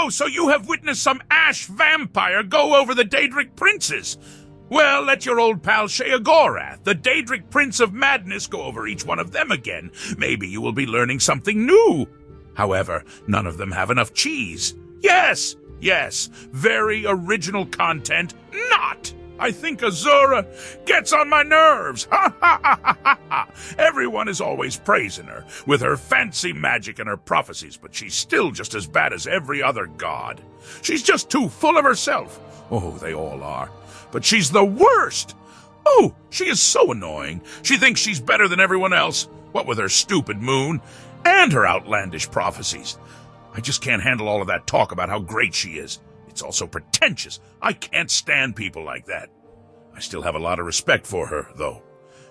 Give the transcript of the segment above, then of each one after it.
Oh, so you have witnessed some ash vampire go over the Daedric Princes. Well, let your old pal Sheogorath, the Daedric Prince of Madness, go over each one of them again. Maybe you will be learning something new. However, none of them have enough cheese. Yes, very original content. Not! I think Azura gets on my nerves. Ha ha ha ha ha ha. Everyone is always praising her with her fancy magic and her prophecies, but she's still just as bad as every other god. She's just too full of herself. Oh, they all are. But she's the worst. Oh, she is so annoying. She thinks she's better than everyone else. What with her stupid moon and her outlandish prophecies. I just can't handle all of that talk about how great she is. It's also pretentious. I can't stand people like that. I still have a lot of respect for her, though.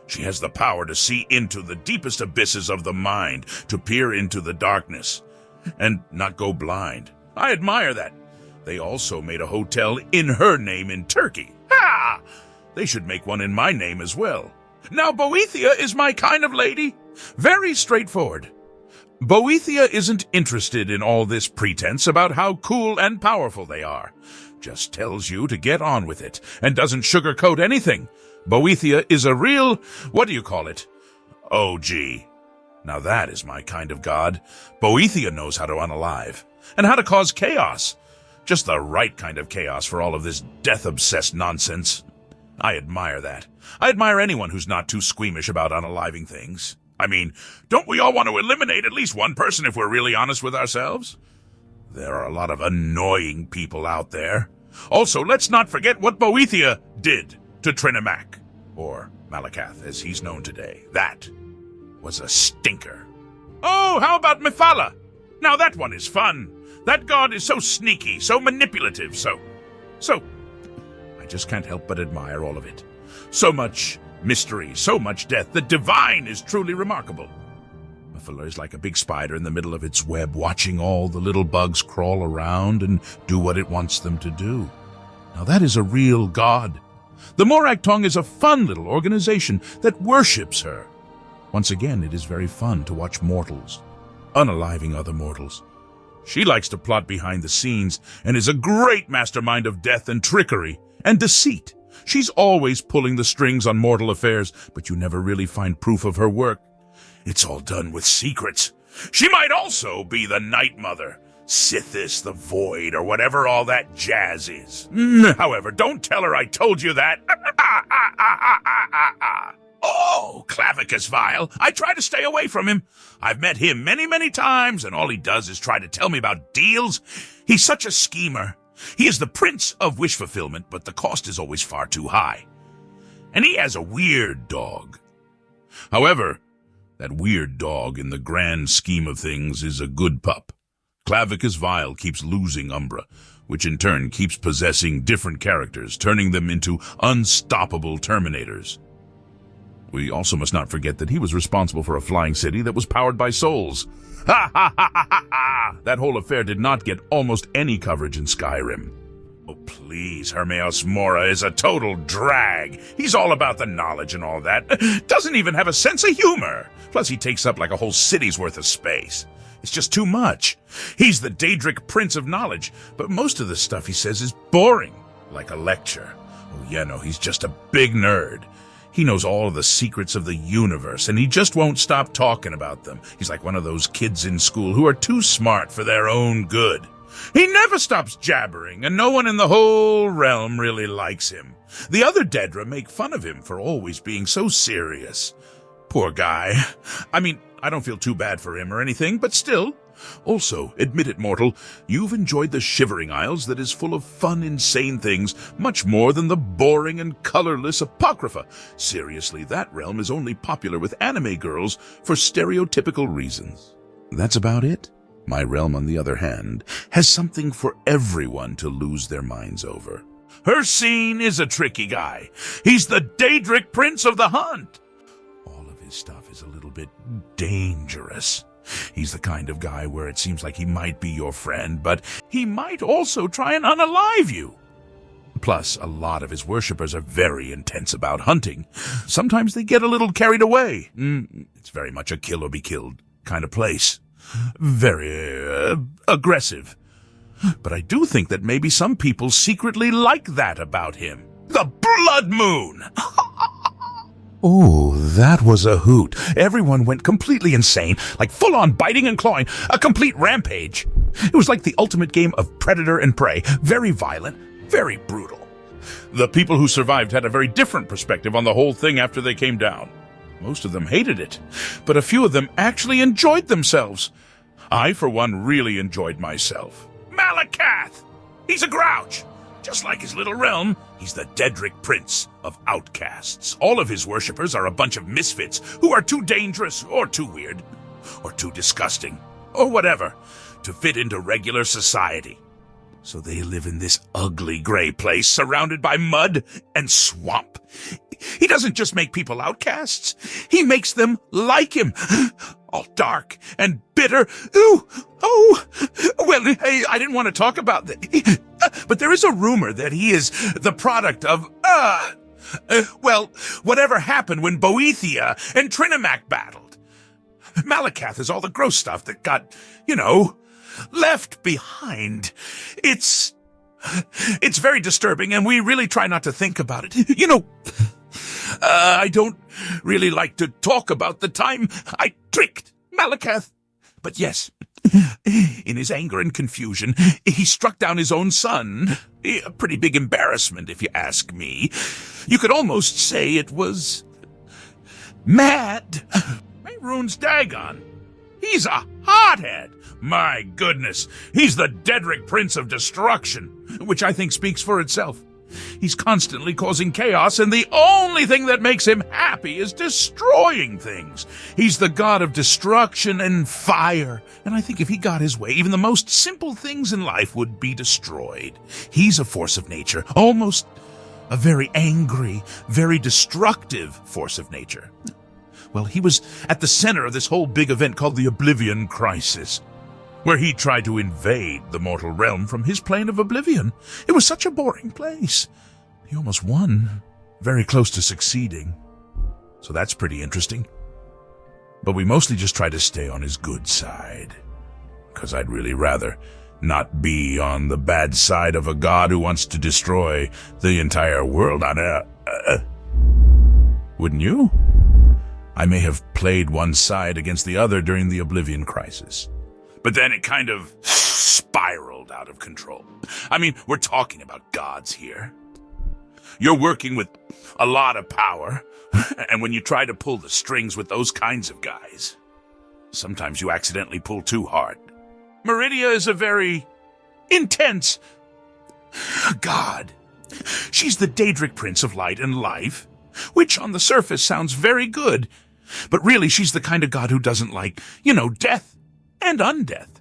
She has the power to see into the deepest abysses of the mind, to peer into the darkness, and not go blind. I admire that. They also made a hotel in her name in Turkey. Ha! They should make one in my name as well. Now, Boethiah is my kind of lady. Very straightforward. Boethiah isn't interested in all this pretense about how cool and powerful they are. Just tells you to get on with it, and doesn't sugarcoat anything. Boethiah is a real, OG. Now that is my kind of god. Boethiah knows how to unalive, and how to cause chaos. Just the right kind of chaos for all of this death-obsessed nonsense. I admire that. I admire anyone who's not too squeamish about unaliving things. I mean, don't we all want to eliminate at least one person if we're really honest with ourselves? There are a lot of annoying people out there. Also, let's not forget what Boethiah did to Trinimac, or Malacath as he's known today. That was a stinker. Oh, how about Mephala? Now that one is fun. That god is so sneaky, so manipulative, so... I just can't help but admire all of it. So much mystery, so much death. The divine is truly remarkable. Mephala is like a big spider in the middle of its web, watching all the little bugs crawl around and do what it wants them to do. Now that is a real god. The Molag Bal is a fun little organization that worships her. Once again, it is very fun to watch mortals unaliving other mortals. She likes to plot behind the scenes and is a great mastermind of death and trickery and deceit. She's always pulling the strings on mortal affairs, but you never really find proof of her work. It's all done with secrets. She might also be the Night Mother, Sithis, the Void, or whatever all that jazz is. However, don't tell her I told you that. Oh, Clavicus Vile. I try to stay away from him. I've met him many, many times, and all he does is try to tell me about deals. He's such a schemer. He is the prince of wish fulfillment, but the cost is always far too high. And he has a weird dog. However, that weird dog in the grand scheme of things is a good pup. Clavicus Vile keeps losing Umbra, which in turn keeps possessing different characters, turning them into unstoppable Terminators. We also must not forget that he was responsible for a flying city that was powered by souls. Ha ha ha ha ha ha! That whole affair did not get almost any coverage in Skyrim. Oh please, Hermaeus Mora is a total drag. He's all about the knowledge and all that. Doesn't even have a sense of humor. Plus he takes up like a whole city's worth of space. It's just too much. He's the Daedric Prince of Knowledge, but most of the stuff he says is boring, like a lecture. Oh yeah, no, he's just a big nerd. He knows all of the secrets of the universe, and he just won't stop talking about them. He's like one of those kids in school who are too smart for their own good. He never stops jabbering, and no one in the whole realm really likes him. The other Daedra make fun of him for always being so serious. Poor guy. I mean, I don't feel too bad for him or anything, but still. Also, admit it, mortal, you've enjoyed the Shivering Isles that is full of fun, insane things, much more than the boring and colorless Apocrypha. Seriously, that realm is only popular with anime girls for stereotypical reasons. That's about it. My realm, on the other hand, has something for everyone to lose their minds over. Hircine is a tricky guy. He's the Daedric Prince of the Hunt. All of his stuff is a little bit dangerous. He's the kind of guy where it seems like he might be your friend, but he might also try and unalive you. Plus, a lot of his worshippers are very intense about hunting. Sometimes they get a little carried away. It's very much a kill or be killed kind of place. Very aggressive. But I do think that maybe some people secretly like that about him. The Blood Moon! Oh, that was a hoot. Everyone went completely insane, like full-on biting and clawing, a complete rampage. It was like the ultimate game of predator and prey, very violent, very brutal. The people who survived had a very different perspective on the whole thing after they came down. Most of them hated it, but a few of them actually enjoyed themselves. I, for one, really enjoyed myself. Malacath! He's a grouch! Just like his little realm, he's the Daedric Prince of Outcasts. All of his worshippers are a bunch of misfits who are too dangerous or too weird or too disgusting or whatever to fit into regular society. So they live in this ugly gray place surrounded by mud and swamp. He doesn't just make people outcasts, he makes them like him. All dark and bitter. Ooh, oh, well, hey, I didn't want to talk about that. But there is a rumor that he is the product of, well, whatever happened when Boethiah and Trinimac battled. Malacath is all the gross stuff that got, left behind. It's very disturbing, and we really try not to think about it. I don't really like to talk about the time I tricked Malacath. But yes, in his anger and confusion, he struck down his own son. A pretty big embarrassment, if you ask me. You could almost say it was mad. Mehrunes Dagon. He's a hothead. My goodness, he's the Daedric Prince of Destruction, which I think speaks for itself. He's constantly causing chaos, and the only thing that makes him happy is destroying things. He's the god of destruction and fire, and I think if he got his way, even the most simple things in life would be destroyed. He's a force of nature, almost a very angry, very destructive force of nature. Well, he was at the center of this whole big event called the Oblivion Crisis, where he tried to invade the mortal realm from his plane of oblivion. It was such a boring place. He almost won, very close to succeeding. So that's pretty interesting. But we mostly just try to stay on his good side, because I'd really rather not be on the bad side of a god who wants to destroy the entire world on Earth. Wouldn't you? I may have played one side against the other during the Oblivion Crisis. But then it kind of spiraled out of control. I mean, we're talking about gods here. You're working with a lot of power, and when you try to pull the strings with those kinds of guys, sometimes you accidentally pull too hard. Meridia is a very intense god. She's the Daedric Prince of Light and Life, which on the surface sounds very good, but really she's the kind of god who doesn't like, death. And undeath.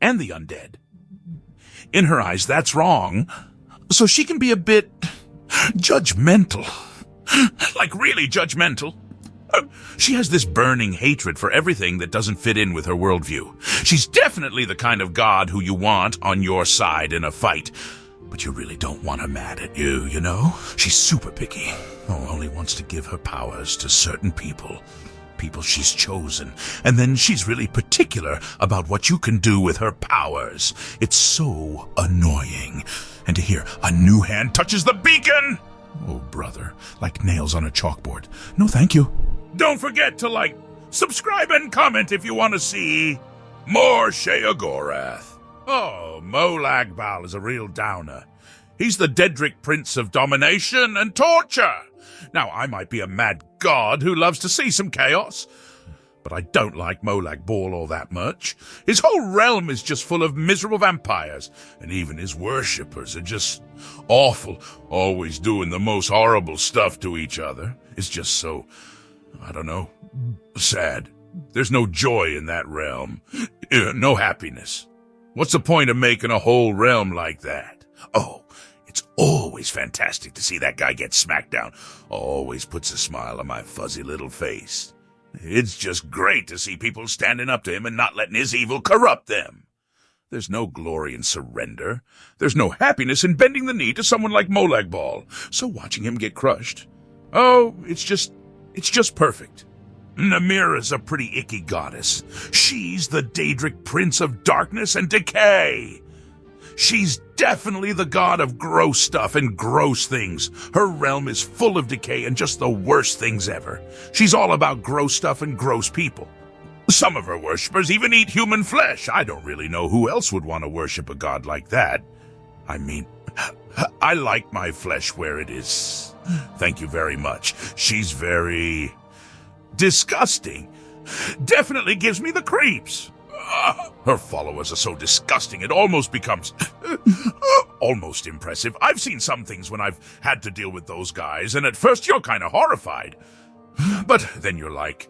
And the undead. In her eyes, that's wrong. So she can be a bit judgmental. Like really judgmental. She has this burning hatred for everything that doesn't fit in with her worldview. She's definitely the kind of god who you want on your side in a fight. But you really don't want her mad at you, She's super picky. Only wants to give her powers to certain people she's chosen, and then she's really particular about what you can do with her powers. It's so annoying. And to hear a new hand touches the beacon! Oh, brother, like nails on a chalkboard. No, thank you. Don't forget to subscribe, and comment if you want to see more Sheogorath. Oh, Molag Bal is a real downer. He's the Daedric Prince of domination and torture. Now, I might be a mad god who loves to see some chaos, but I don't like Molag Bal all that much. His whole realm is just full of miserable vampires, and even his worshippers are just awful, always doing the most horrible stuff to each other. It's just so, sad. There's no joy in that realm. No happiness. What's the point of making a whole realm like that? Oh, it's always fantastic to see that guy get smacked down. Always puts a smile on my fuzzy little face. It's just great to see people standing up to him and not letting his evil corrupt them. There's no glory in surrender. There's no happiness in bending the knee to someone like Molag Bal. So watching him get crushed, it's just perfect. Namira's a pretty icky goddess. She's the Daedric Prince of Darkness and Decay. She's definitely the god of gross stuff and gross things. Her realm is full of decay and just the worst things ever. She's all about gross stuff and gross people. Some of her worshippers even eat human flesh. I don't really know who else would want to worship a god like that. I mean, I like my flesh where it is. Thank you very much. She's very disgusting. Definitely gives me the creeps. Her followers are so disgusting, it almost becomes almost impressive. I've seen some things when I've had to deal with those guys, and at first you're kind of horrified. But then you're like,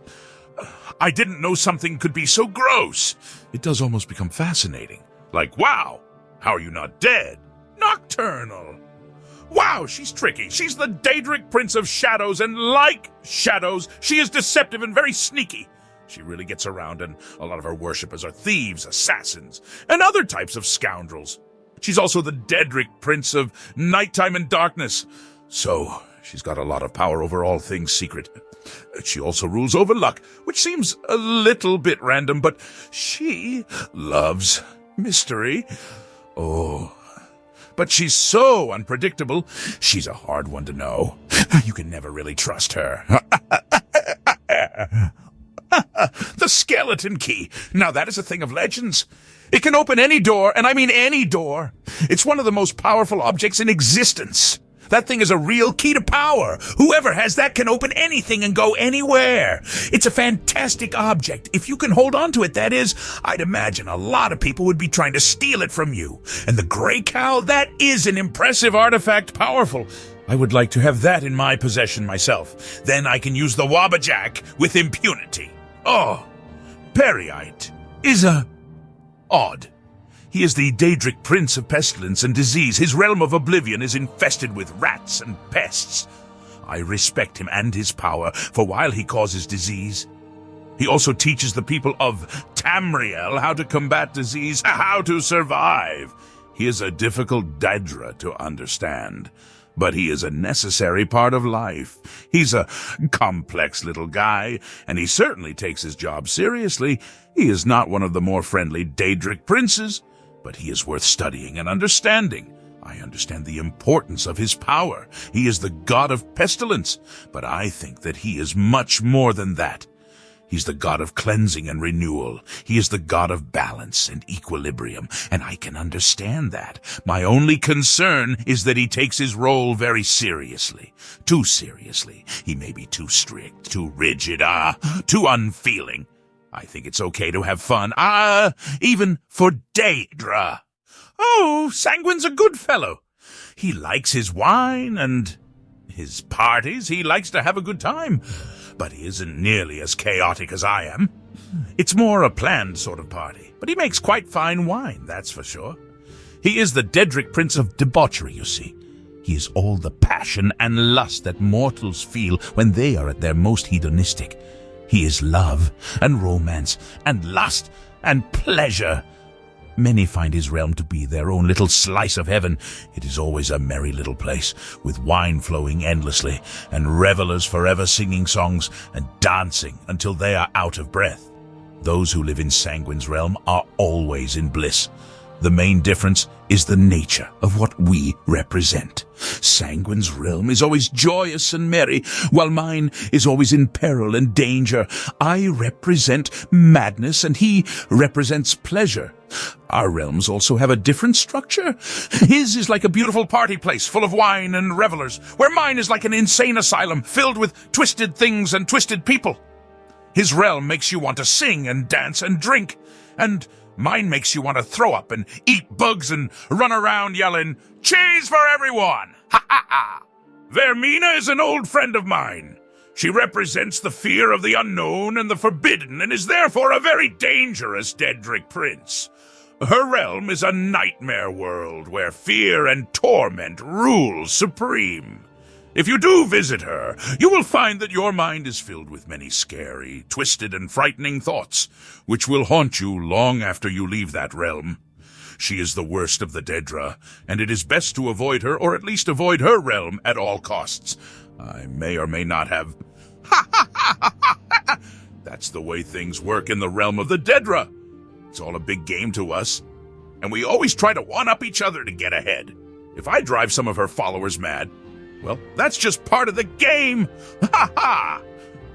I didn't know something could be so gross. It does almost become fascinating. Like, wow, how are you not dead? Nocturnal. Wow, she's tricky. She's the Daedric Prince of Shadows, and like shadows, she is deceptive and very sneaky. She really gets around, and a lot of her worshippers are thieves, assassins, and other types of scoundrels. She's also the Daedric Prince of Nighttime and Darkness, so she's got a lot of power over all things secret. She also rules over luck, which seems a little bit random, but she loves mystery. Oh, but she's so unpredictable. She's a hard one to know. You can never really trust her. The skeleton key. Now that is a thing of legends. It can open any door, and I mean any door. It's one of the most powerful objects in existence. That thing is a real key to power. Whoever has that can open anything and go anywhere. It's a fantastic object. If you can hold on to it, that is, I'd imagine a lot of people would be trying to steal it from you. And the Grey Cow, that is an impressive artifact, powerful. I would like to have that in my possession myself. Then I can use the Wabbajack with impunity. Oh, Peryite is odd. He is the Daedric Prince of Pestilence and Disease. His realm of Oblivion is infested with rats and pests. I respect him and his power, for while he causes disease, he also teaches the people of Tamriel how to combat disease, how to survive. He is a difficult Daedra to understand, but he is a necessary part of life. He's a complex little guy, and he certainly takes his job seriously. He is not one of the more friendly Daedric Princes, but he is worth studying and understanding. I understand the importance of his power. He is the god of pestilence, but I think that he is much more than that. He's the god of cleansing and renewal. He is the god of balance and equilibrium, and I can understand that. My only concern is that he takes his role very seriously. Too seriously. He may be too strict, too rigid, too unfeeling. I think it's okay to have fun, even for Daedra. Oh, Sanguine's a good fellow. He likes his wine and his parties. He likes to have a good time. But he isn't nearly as chaotic as I am. It's more a planned sort of party. But he makes quite fine wine, that's for sure. He is the Daedric Prince of Debauchery, you see. He is all the passion and lust that mortals feel when they are at their most hedonistic. He is love and romance and lust and pleasure. Many find his realm to be their own little slice of heaven. It is always a merry little place, with wine flowing endlessly, and revelers forever singing songs and dancing until they are out of breath. Those who live in Sanguine's realm are always in bliss. The main difference is the nature of what we represent. Sanguine's realm is always joyous and merry, while mine is always in peril and danger. I represent madness, and he represents pleasure. Our realms also have a different structure. His is like a beautiful party place full of wine and revelers, where mine is like an insane asylum filled with twisted things and twisted people. His realm makes you want to sing and dance and drink, and mine makes you want to throw up and eat bugs and run around yelling, "Cheese for everyone!" Ha ha ha! Vaermina is an old friend of mine. She represents the fear of the unknown and the forbidden, and is therefore a very dangerous Daedric prince. Her realm is a nightmare world where fear and torment rule supreme. If you do visit her, you will find that your mind is filled with many scary, twisted, and frightening thoughts, which will haunt you long after you leave that realm. She is the worst of the Daedra, and it is best to avoid her, or at least avoid her realm at all costs. I may or may not have... That's the way things work in the realm of the Daedra. It's all a big game to us. and we always try to one-up each other to get ahead. If I drive some of her followers mad, well, that's just part of the game. Ha ha!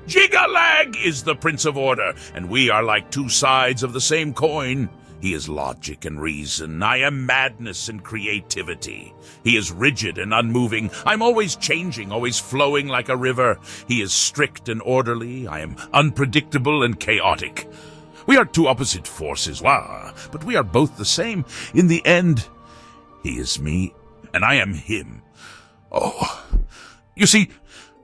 Jigalag is the Prince of Order, and we are like two sides of the same coin. He is logic and reason. I am madness and creativity. He is rigid and unmoving. I'm always changing, always flowing like a river. He is strict and orderly. I am unpredictable and chaotic. We are two opposite forces, but we are both the same. In the end, he is me, and I am him. Oh, you see,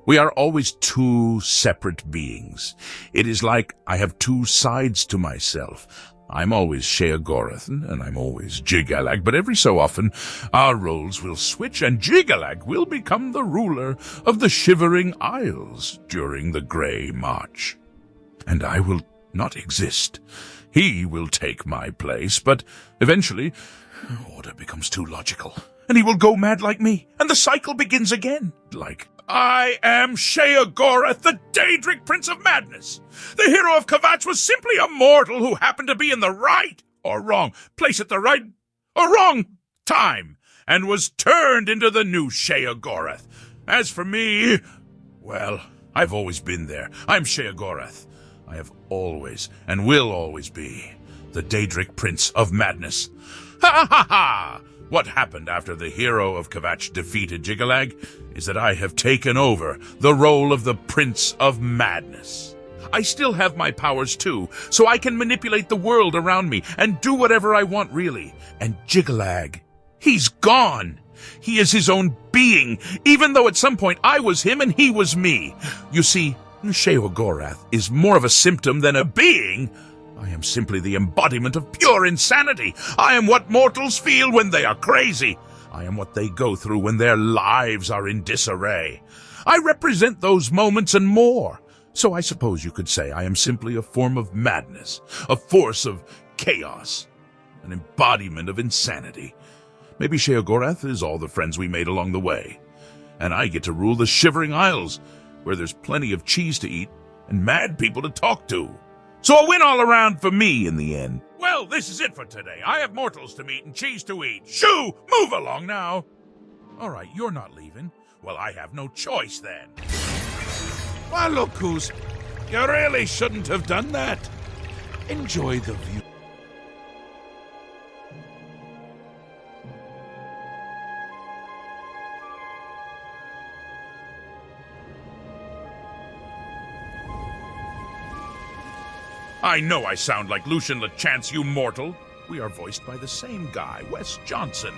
we are always two separate beings. It is like I have two sides to myself. I'm always Sheogorath, and I'm always Jigalag, but every so often our roles will switch, and Jigalag will become the ruler of the Shivering Isles during the Grey March. And I will not exist. He will take my place, but eventually order becomes too logical, and he will go mad like me, and the cycle begins again. I am Sheogorath, the Daedric Prince of Madness. The hero of Kvatch was simply a mortal who happened to be in the right or wrong place at the right or wrong time, and was turned into the new Sheogorath. As for me, well, I've always been there. I'm Sheogorath. I have always and will always be the Daedric Prince of Madness. Ha ha ha! What happened after the hero of Kvatch defeated Jigalag is that I have taken over the role of the Prince of Madness. I still have my powers too, so I can manipulate the world around me and do whatever I want really. And Jigalag, he's gone. He is his own being, even though at some point I was him and he was me. You see, Sheogorath is more of a symptom than a being. I am simply the embodiment of pure insanity. I am what mortals feel when they are crazy. I am what they go through when their lives are in disarray. I represent those moments and more. So I suppose you could say I am simply a form of madness, a force of chaos, an embodiment of insanity. Maybe Sheogorath is all the friends we made along the way, and I get to rule the Shivering Isles, where there's plenty of cheese to eat and mad people to talk to. So a win all around for me in the end. Well, this is it for today. I have mortals to meet and cheese to eat. Shoo! Move along now. All right, you're not leaving. Well, I have no choice then. Well, look, Goose, you really shouldn't have done that. Enjoy the view. I know I sound like Lucian LeChance, you mortal. We are voiced by the same guy, Wes Johnson.